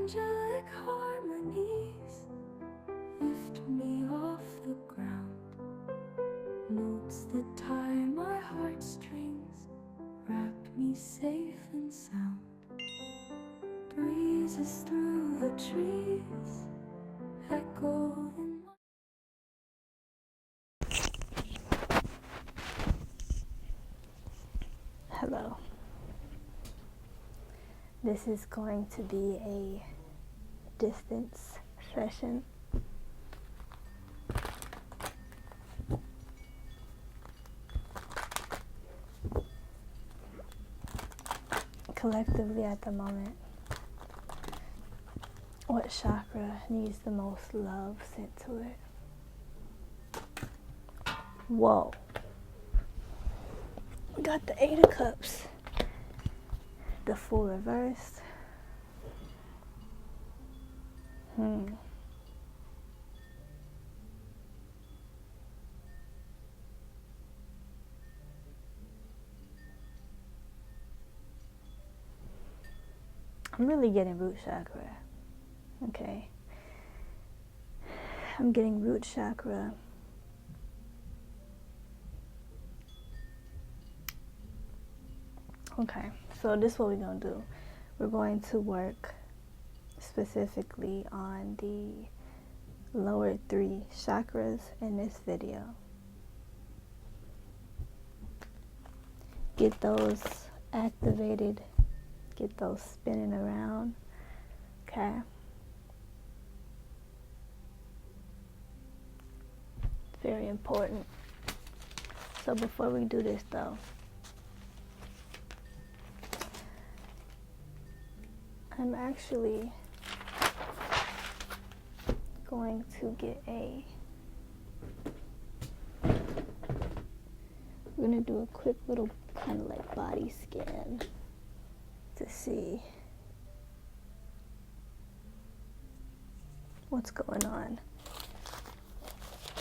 angelic harmonies lift me off the ground. Notes that tie my heartstrings wrap me safe and sound. Breezes through the trees echo in my... Hello. This is going to be a distance session. Collectively at the moment, what chakra needs the most love sent to it? Whoa. We got the Eight of Cups. The Fool reversed. I'm really getting root chakra. Okay. I'm getting root chakra. Okay, so this is what we're going to do. We're going to work specifically on the lower 3 chakras in this video. Get those activated, get those spinning around, okay? Very important. So before we do this though, I'm actually going to get we're going to do a quick little kind of like body scan to see what's going on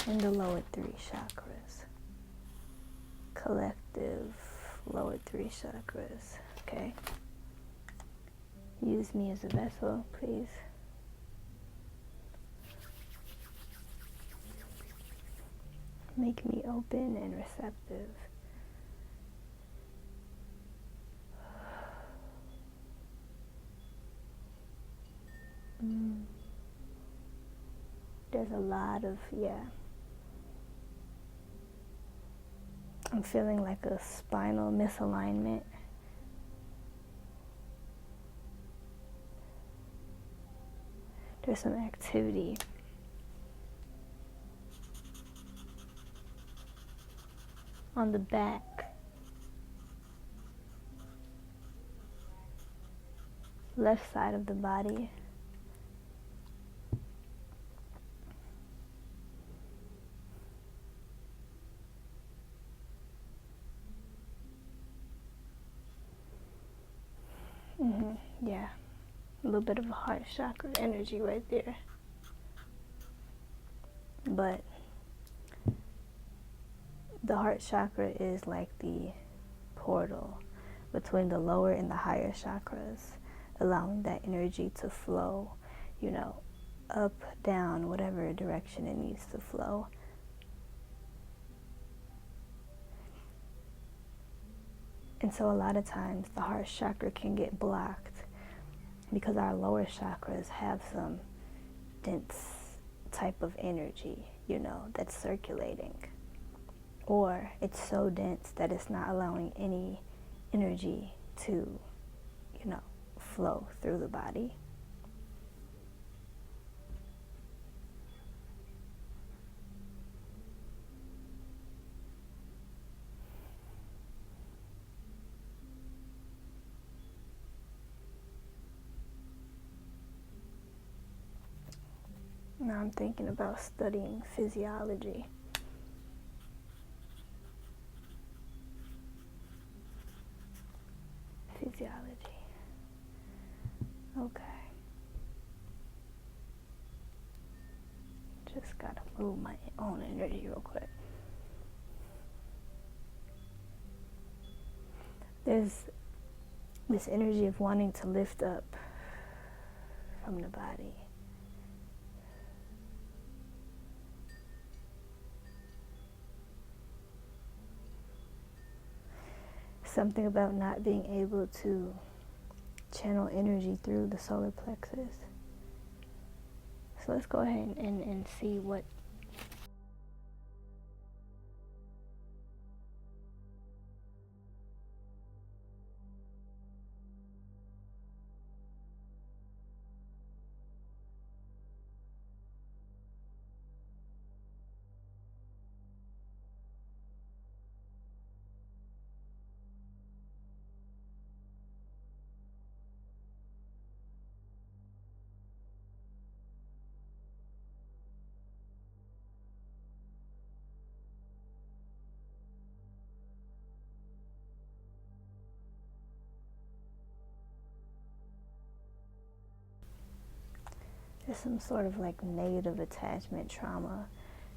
in the lower 3 chakras. Collective lower 3 chakras, okay? Use me as a vessel, please. Make me open and receptive. There's a lot of, I'm feeling like a spinal misalignment. There's some activity. On the back, left side of the body. Yeah, a little bit of a heart chakra energy right there. But the heart chakra is like the portal between the lower and the higher chakras, allowing that energy to flow, up, down, whatever direction it needs to flow. And so a lot of times the heart chakra can get blocked because our lower chakras have some dense type of energy, that's circulating. Or it's so dense that it's not allowing any energy to, flow through the body. Now I'm thinking about studying physiology. Okay. Just gotta move my own energy real quick. There's this energy of wanting to lift up from the body. Something about not being able to channel energy through the solar plexus. So let's go ahead and see what there's some sort of like negative attachment trauma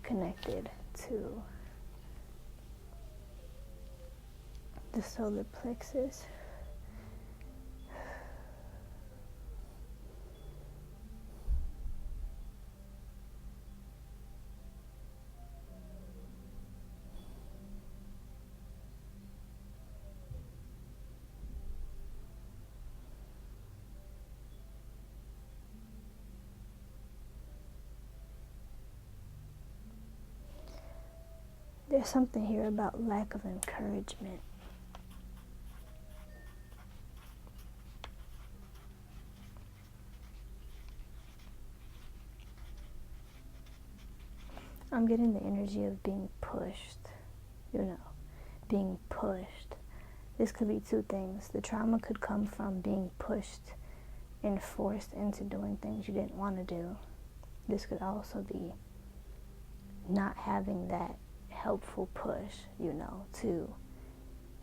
connected to the solar plexus. There's something here about lack of encouragement. I'm getting the energy of being pushed, being pushed. This could be two things. The trauma could come from being pushed and forced into doing things you didn't want to do. This could also be not having that helpful push, to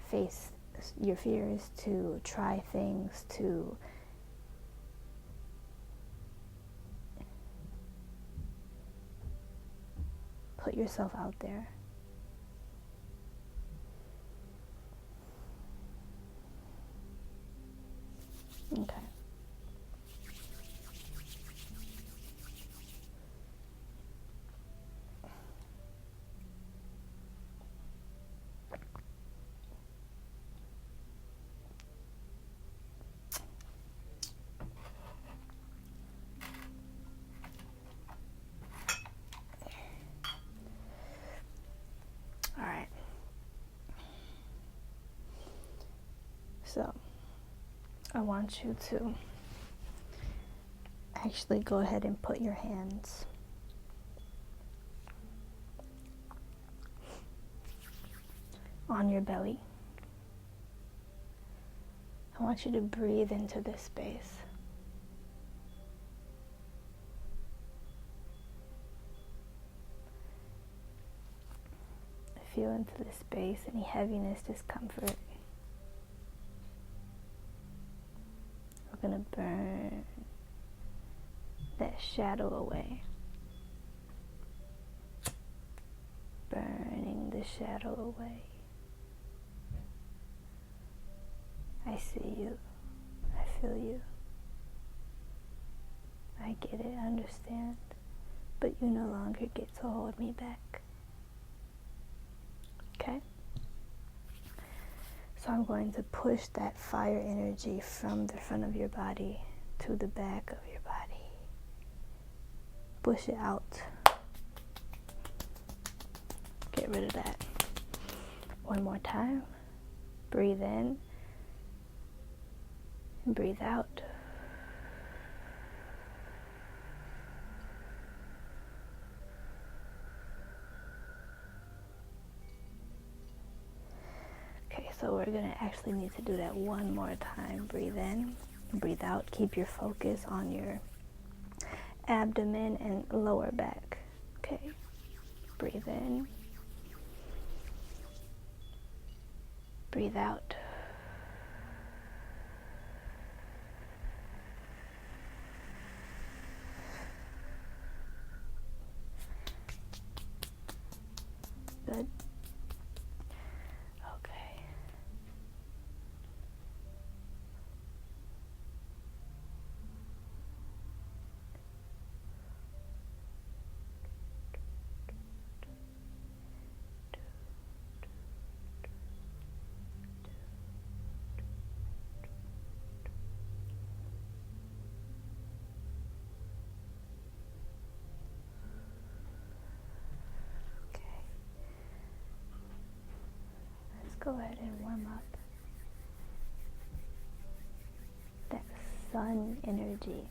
face your fears, to try things, to put yourself out there. Okay. So, I want you to actually go ahead and put your hands on your belly. I want you to breathe into this space. Feel into this space, any heaviness, discomfort. We're going to burn that shadow away. Burning the shadow away. I see you. I feel you. I get it, I understand. But you no longer get to hold me back. Okay? So I'm going to push that fire energy from the front of your body to the back of your body. Push it out. Get rid of that. One more time. Breathe in and breathe out. Okay, so we're going to actually need to do that one more time. Breathe in, breathe out. Keep your focus on your abdomen and lower back. Okay, breathe in, breathe out. Good. Okay. go ahead and warm up that sun energy.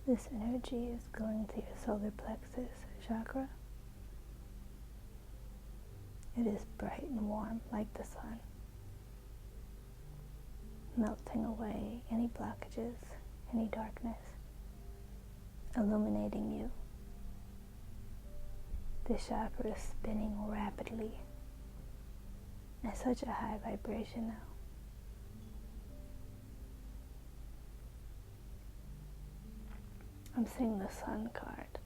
This energy is going to your solar plexus chakra. It is bright and warm like the sun, melting away any blockages, any darkness, illuminating you. This chakra is spinning rapidly at such a high vibration now. I'm seeing the sun card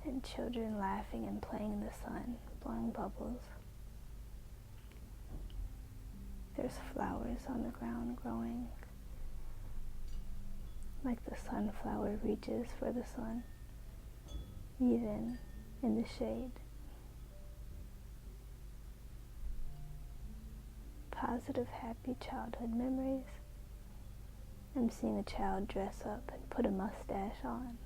and children laughing and playing in the sun, blowing bubbles. There's flowers on the ground growing, like the sunflower reaches for the sun, even in the shade. Positive, happy childhood memories. I'm seeing a child dress up and put a mustache on,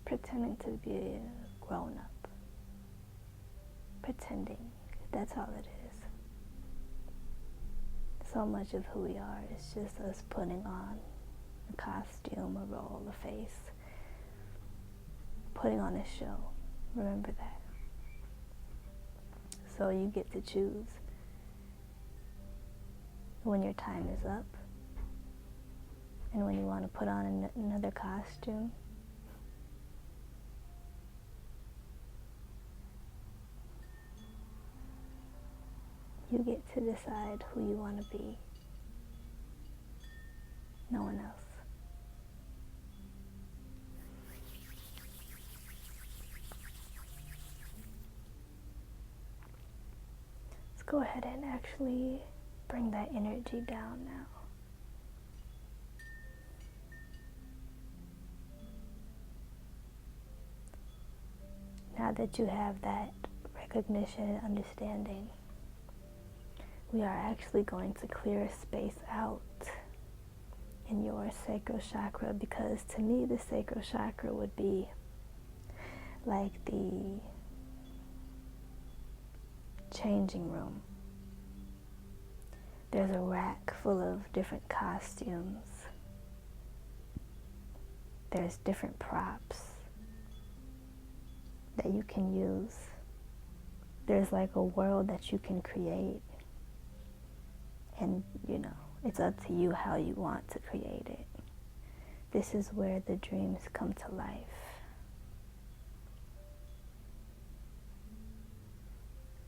pretending to be a grown-up. Pretending, that's all it is. So much of who we are is just us putting on a costume, a role, a face, putting on a show. Remember that. So you get to choose when your time is up and when you want to put on another costume. You get to decide who you want to be. No one else. Let's go ahead and actually bring that energy down now. Now that you have that recognition and understanding, we are actually going to clear a space out in your sacral chakra, because to me the sacral chakra would be like the changing room. There's a rack full of different costumes. There's different props that you can use. There's like a world that you can create. And, it's up to you how you want to create it. This is where the dreams come to life.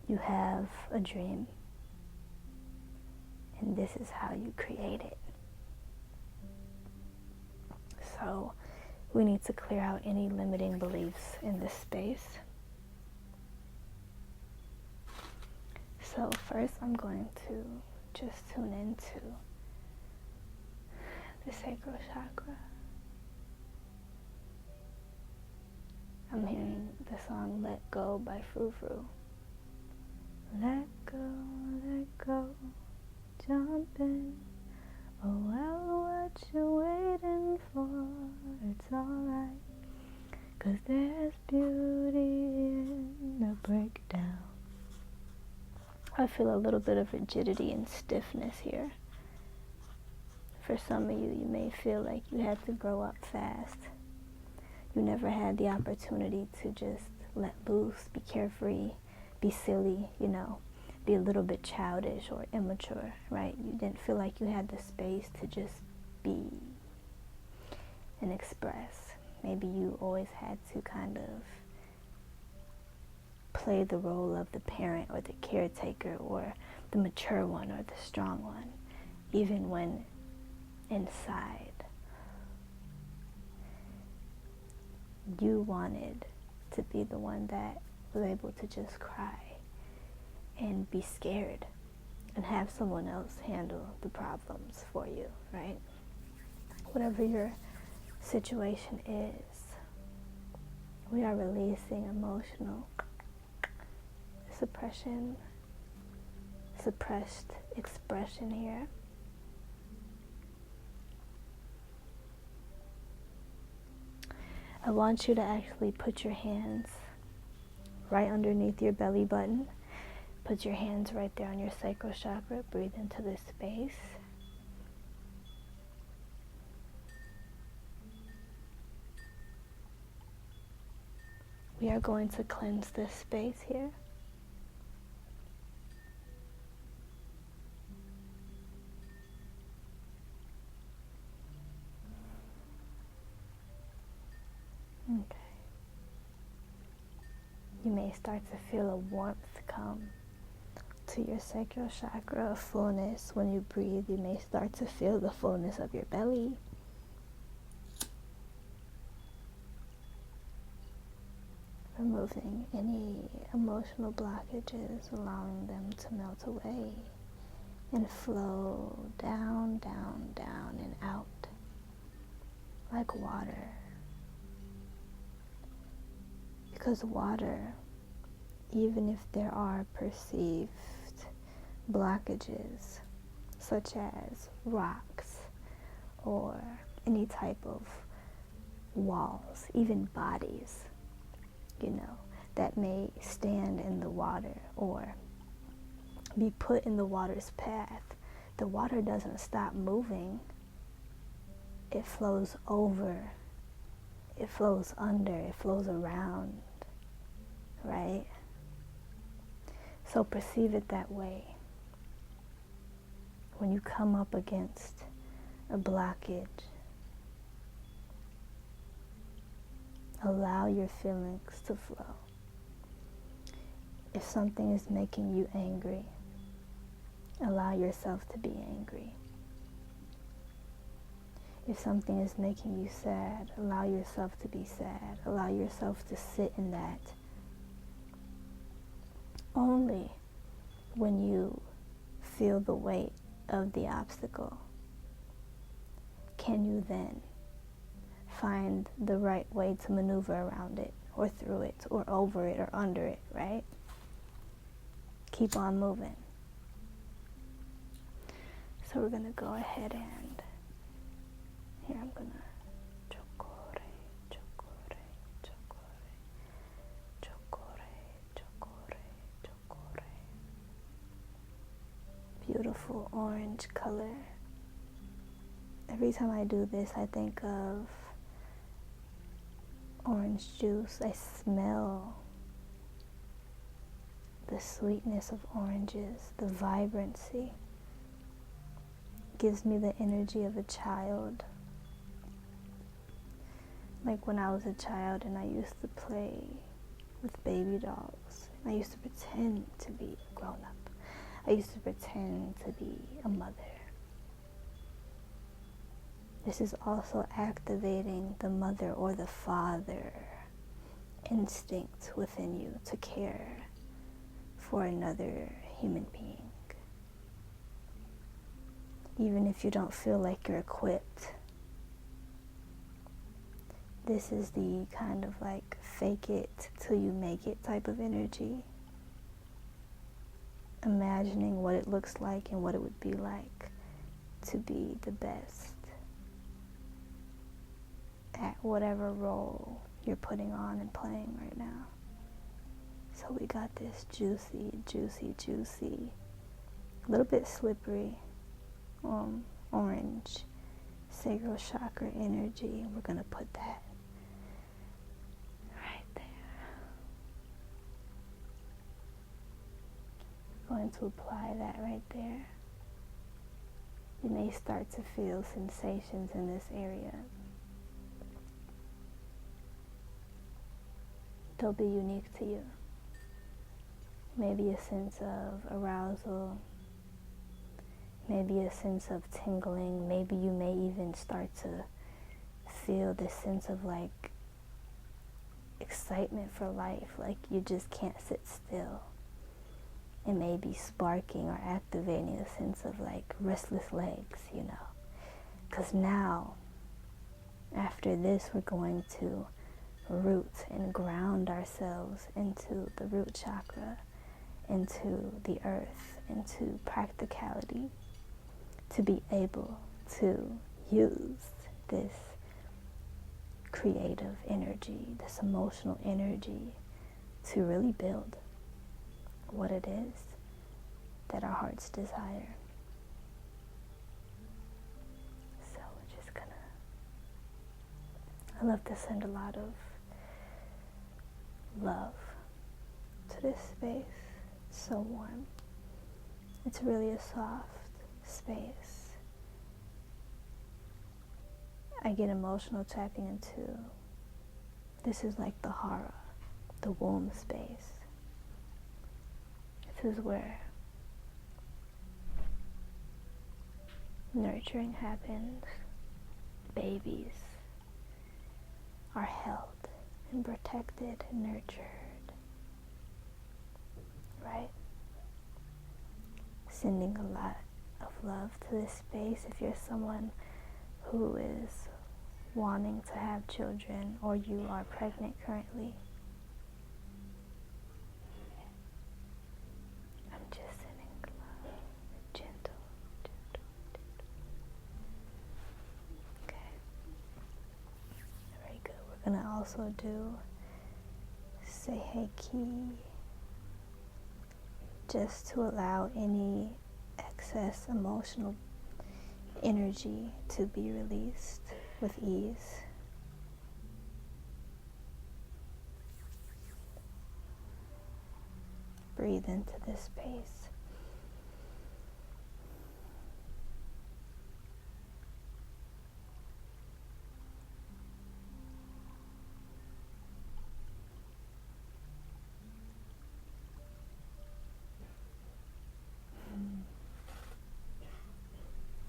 You have a dream, and this is how you create it. So, we need to clear out any limiting beliefs in this space. So first I'm going to just tune into the sacral chakra. I'm hearing the song Let Go by Frou Frou. Let go, jump in. Oh well, what you waiting for? It's alright, 'cause there's beauty in the breakdown. I feel a little bit of rigidity and stiffness here. For some of you, you may feel like you had to grow up fast. You never had the opportunity to just let loose, be carefree, be silly, be a little bit childish or immature, right? You didn't feel like you had the space to just be and express. Maybe you always had to kind of play the role of the parent or the caretaker or the mature one or the strong one, even when inside you wanted to be the one that was able to just cry and be scared and have someone else handle the problems for you, right? Whatever your situation is, we are releasing emotional suppression, suppressed expression here. I want you to actually put your hands right underneath your belly button. Put your hands right there on your sacral chakra. Breathe into this space. We are going to cleanse this space here. Okay. You may start to feel a warmth come to your sacral chakra, a fullness. When you breathe, you may start to feel the fullness of your belly. Removing any emotional blockages, allowing them to melt away and flow down, down, down, and out like water. Because water, even if there are perceived blockages, such as rocks or any type of walls, even bodies, that may stand in the water or be put in the water's path, the water doesn't stop moving. It flows over, it flows under, it flows around, right? So perceive it that way. When you come up against a blockage, allow your feelings to flow. If something is making you angry, allow yourself to be angry. If something is making you sad, allow yourself to be sad. Allow yourself to sit in that. Only when you feel the weight of the obstacle can you then find the right way to maneuver around it, or through it, or over it, or under it, right? Keep on moving. So we're going to go ahead and, here I'm going to chocore, chocore, chocore, chocore, chocore, chocore. Beautiful orange color. Every time I do this, I think of orange juice. I smell the sweetness of oranges, the vibrancy. Gives me the energy of a child. Like when I was a child and I used to play with baby dolls. I used to pretend to be a grown-up. I used to pretend to be a mother. This is also activating the mother or the father instinct within you to care for another human being. Even if you don't feel like you're equipped, this is the kind of like fake it till you make it type of energy. Imagining what it looks like and what it would be like to be the best at whatever role you're putting on and playing right now. So we got this juicy, juicy, juicy, a little bit slippery, orange sacral chakra energy. We're going to put that right there. We're going to apply that right there. You may start to feel sensations in this area. They'll be unique to you. Maybe a sense of arousal, maybe a sense of tingling, maybe you may even start to feel this sense of like excitement for life, like you just can't sit still. It may be sparking or activating a sense of like restless legs, you know. Because now, after this, we're going to root and ground ourselves into the root chakra, into the earth, into practicality, to be able to use this creative energy, this emotional energy, to really build what it is that our hearts desire. So we're just gonna, I love to send a lot of love to this space. It's so warm. It's really a soft space. I get emotional tapping into, this is like the hara, the womb space. This is where nurturing happens. Babies are held and protected and nurtured, right? Sending a lot of love to this space. If you're someone who is wanting to have children or you are pregnant currently, I'm just sending love, gentle. Okay, very good. We're gonna also do Seiheki, just to allow any excess emotional energy to be released with ease. Breathe into this space.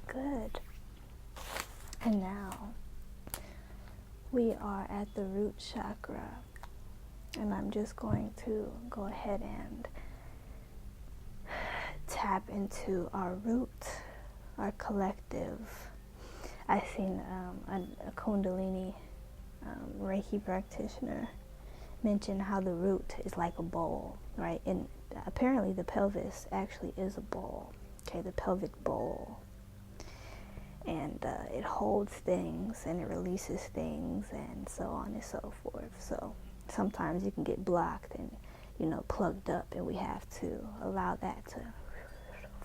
Good. And now we are at the root chakra, and I'm just going to go ahead and tap into our root, our collective. I've seen a Kundalini Reiki practitioner mention how the root is like a bowl, right? And apparently the pelvis actually is a bowl, okay, the pelvic bowl. And it holds things and it releases things and so on and so forth. So sometimes you can get blocked and, you know, plugged up, and we have to allow that to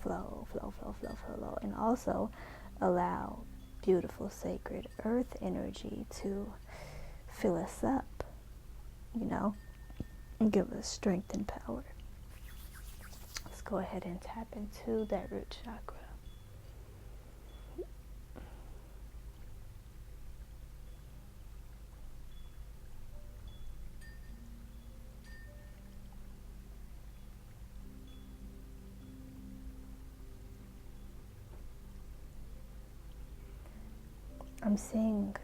flow, and also allow beautiful sacred earth energy to fill us up, you know, and give us strength and power. Let's go ahead and tap into that root chakra. I'm seeing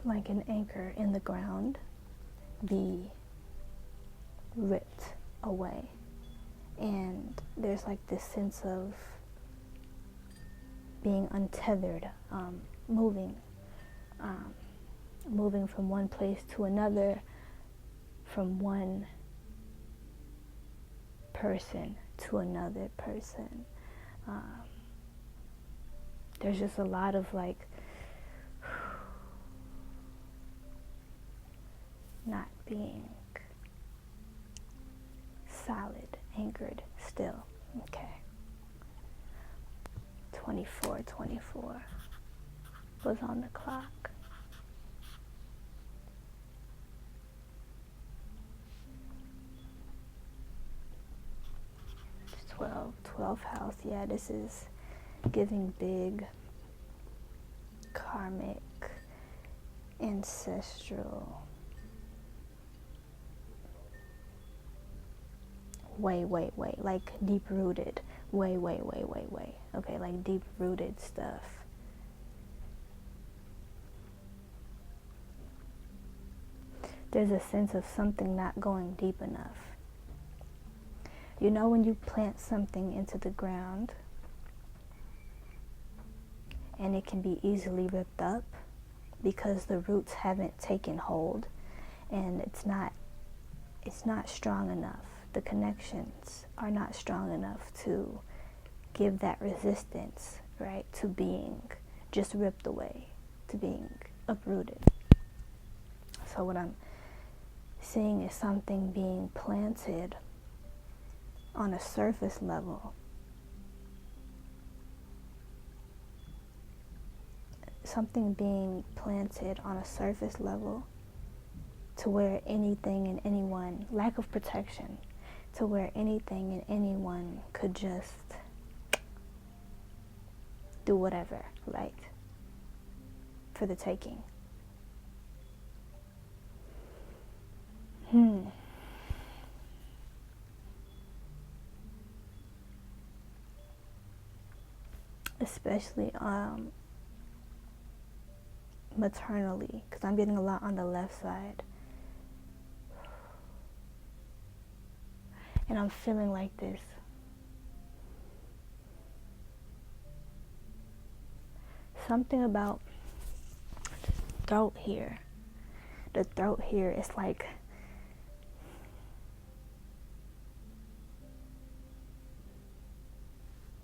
like an anchor in the ground be ripped away, and there's like this sense of being untethered, moving from one place to another, from one person to another person. There's just a lot of like not being solid, anchored still. Okay. 24 was on the clock. 12th house. Yeah, this is giving big karmic, ancestral, way, like deep rooted, way, okay, like deep rooted stuff. there's a sense of something not going deep enough. You know, when you plant something into the ground and it can be easily ripped up because the roots haven't taken hold and it's not strong enough. The connections are not strong enough to give that resistance, right, to being just ripped away, to being uprooted. So what I'm seeing is something being planted on a surface level. Something being planted on a surface level to where anything and anyone, lack of protection, to where anything and anyone could just do whatever, right, for the taking. Especially maternally, because I'm getting a lot on the left side. And I'm feeling like this. Something about the throat here. The throat here is like,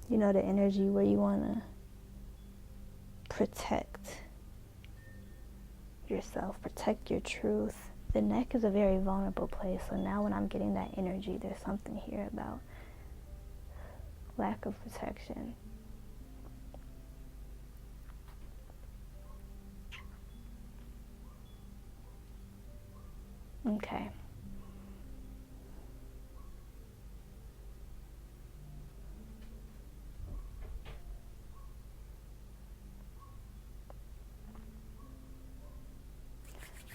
you know, the energy where you want to protect yourself, protect your truth. The neck is a very vulnerable place, so now when I'm getting that energy, there's something here about lack of protection. Okay.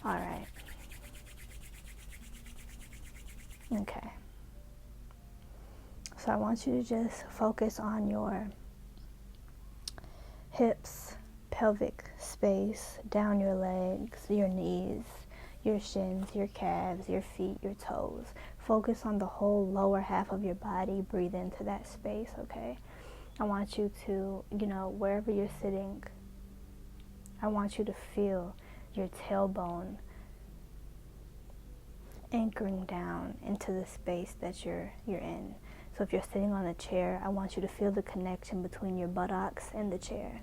All right. Okay. So I want you to just focus on your hips, pelvic space, down your legs, your knees, your shins, your calves, your feet, your toes. Focus on the whole lower half of your body. Breathe into that space, okay? I want you to, you know, wherever you're sitting, I want you to feel your tailbone anchoring down into the space that you're in. So if you're sitting on a chair, I want you to feel the connection between your buttocks and the chair.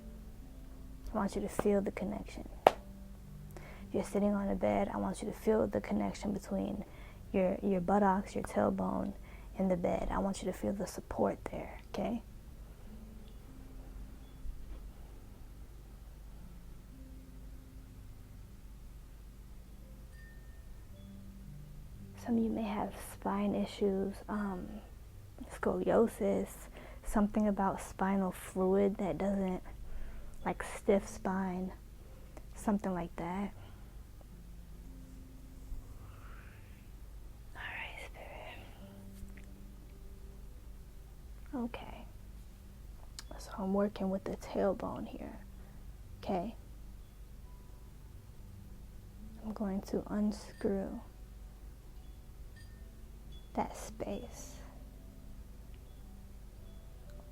I want you to feel the connection. If you're sitting on a bed, I want you to feel the connection between your buttocks, your tailbone, and the bed. I want you to feel the support there, okay? Some of you may have spine issues, scoliosis, something about spinal fluid that doesn't, like stiff spine, something like that. All right, Spirit. Okay. So I'm working with the tailbone here, okay? I'm going to unscrew that space.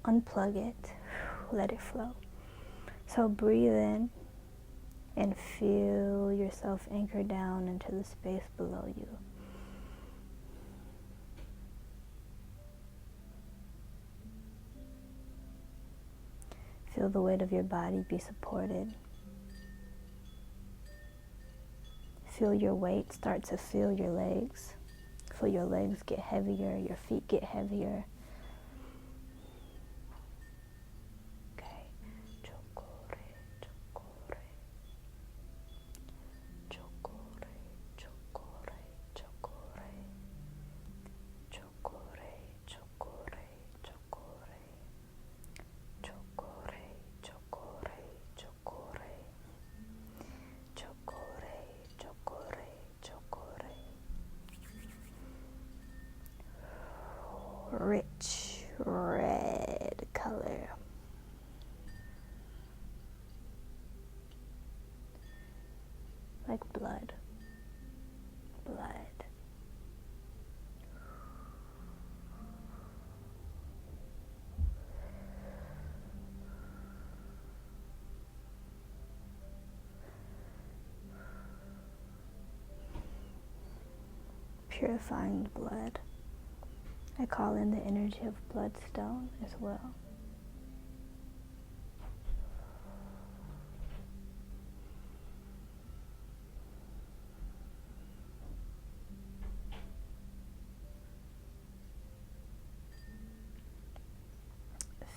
Unplug it, let it flow. So breathe in and feel yourself anchor down into the space below you. Feel the weight of your body be supported. Feel your weight start to feel your legs. Feel your legs get heavier, your feet get heavier. Okay. Chocore, chocore. Chocore, chocore, chocore. Chocore, chocore, chocore. Chocore, chocore, chocore. Chocore, chocore, chocore. Rich red color. Like blood. purifying the blood. I call in the energy of bloodstone as well.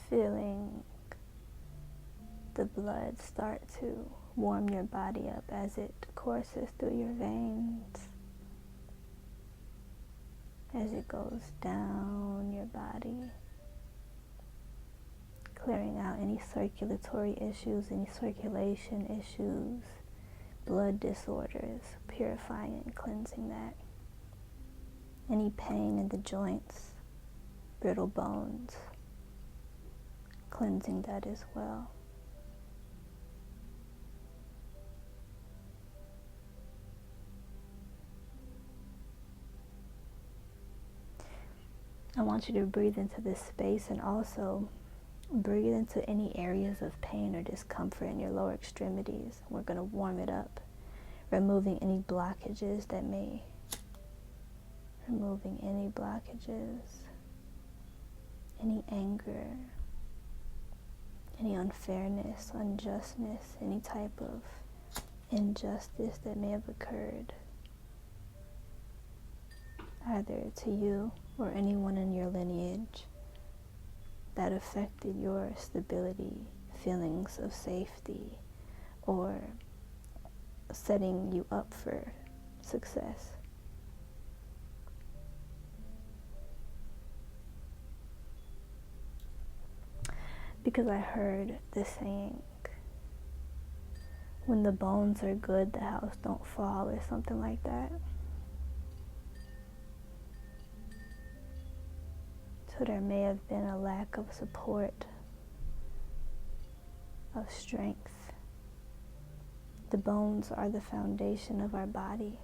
Feeling the blood start to warm your body up as it courses through your veins, as it goes down your body, clearing out any circulatory issues, any circulation issues, blood disorders, purifying and cleansing that. Any pain in the joints, brittle bones, cleansing that as well. I want you to breathe into this space and also breathe into any areas of pain or discomfort in your lower extremities. We're going to warm it up, removing any blockages, any anger, any unfairness, unjustness, any type of injustice that may have occurred, either to you or anyone in your lineage that affected your stability, feelings of safety, or setting you up for success. Because I heard the saying, when the bones are good, the house don't fall, or something like that. So there may have been a lack of support, of strength. The bones are the foundation of our body.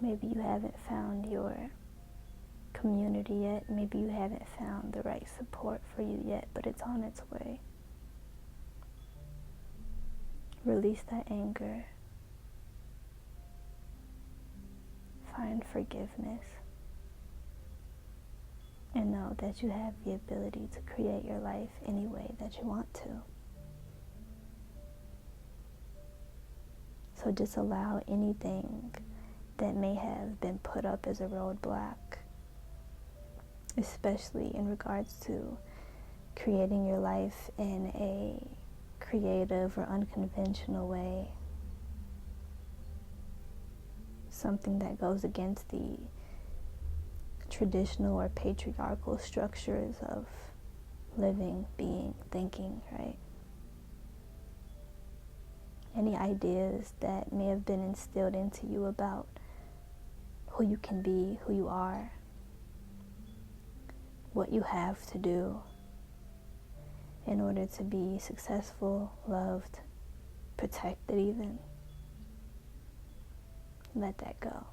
Maybe you haven't found your community yet. Maybe you haven't found the right support for you yet, but it's on its way. Release that anger. Find forgiveness. And know that you have the ability to create your life any way that you want to. So just allow anything that may have been put up as a roadblock, especially in regards to creating your life in a creative or unconventional way, something that goes against the traditional or patriarchal structures of living, being, thinking, right? Any ideas that may have been instilled into you about who you can be, who you are, what you have to do in order to be successful, loved, protected even. Let that go.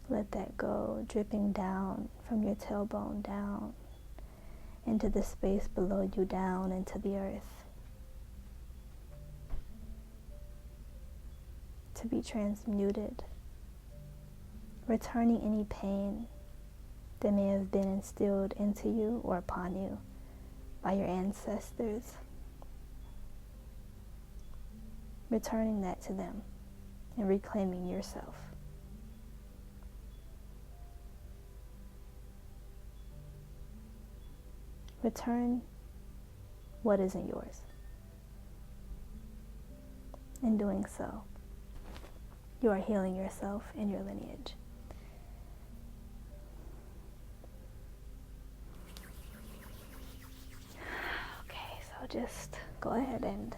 Let that go, dripping down from your tailbone down into the space below you, down into the earth, to be transmuted, returning any pain that may have been instilled into you or upon you by your ancestors, returning that to them and reclaiming yourself. Return what isn't yours. In doing so, you are healing yourself and your lineage. Okay, so just go ahead and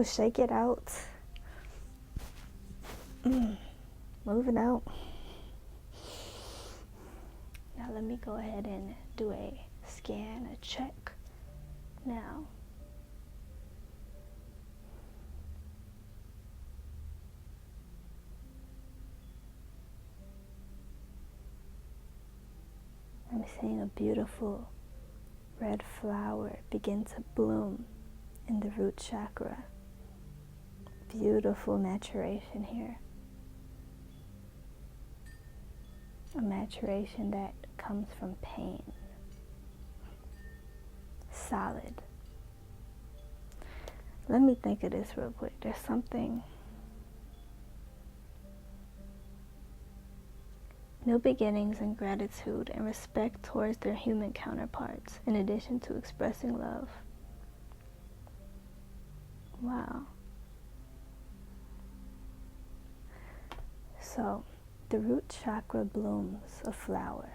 shake it out. Moving out. Now let me go ahead and do a scan, a check now. I'm seeing a beautiful red flower begin to bloom in the root chakra. Beautiful maturation here. A maturation that comes from pain. Solid. Let me think of this real quick. There's something. New beginnings and gratitude and respect towards their human counterparts, in addition to expressing love. Wow. So, the root chakra blooms a flower.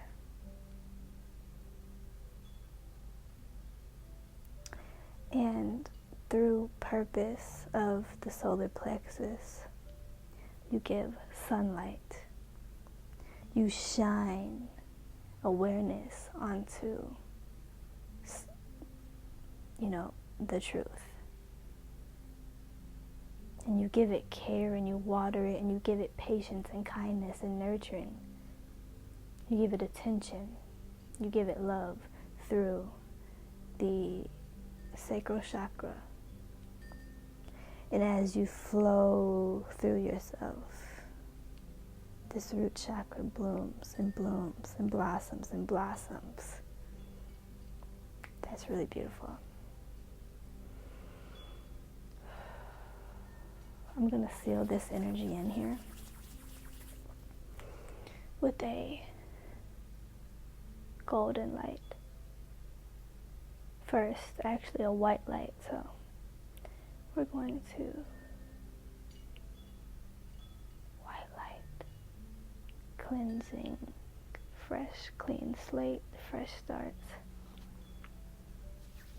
And through purpose of the solar plexus, you give sunlight. You shine awareness onto, the truth. And you give it care, and you water it, and you give it patience and kindness and nurturing. You give it attention. You give it love through the sacral chakra. And as you flow through yourself, this root chakra blooms and blooms and blossoms and blossoms. That's really beautiful. I'm going to seal this energy in here with a golden light. First, actually a white light, so we're going to white light, cleansing, fresh, clean slate, fresh starts.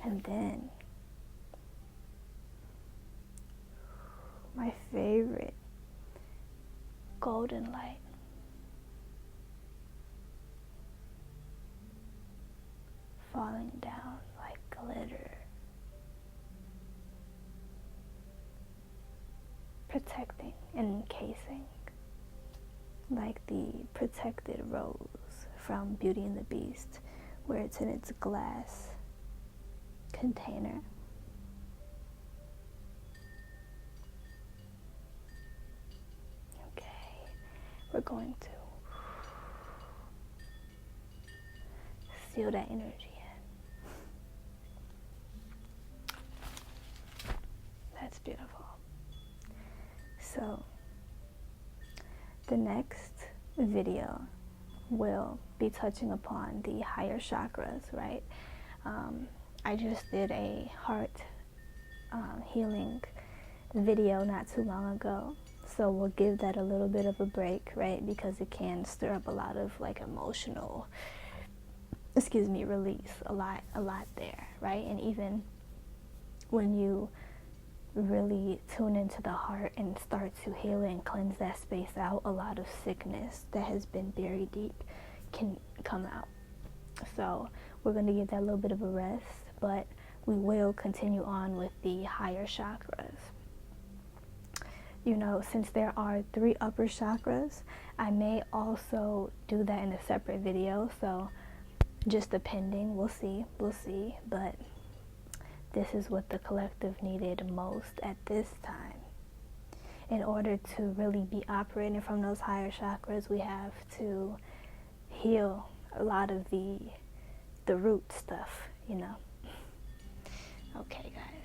And then my favorite, golden light. Falling down like glitter. Protecting and encasing. Like the protected rose from Beauty and the Beast, where it's in its glass container. Okay, we're going to seal that energy in. That's beautiful. So, the next video will be touching upon the higher chakras, right? I just did a heart healing video not too long ago, so we'll give that a little bit of a break, right? Because it can stir up a lot of emotional, release, a lot there, right? And even when you really tune into the heart and start to heal and cleanse that space out, a lot of sickness that has been buried deep can come out. So we're going to give that a little bit of a rest, but we will continue on with the higher chakras. Since there are 3 upper chakras, I may also do that in a separate video, so just depending, we'll see, but this is what the collective needed most at this time. In order to really be operating from those higher chakras, we have to heal a lot of the root stuff, Okay, guys.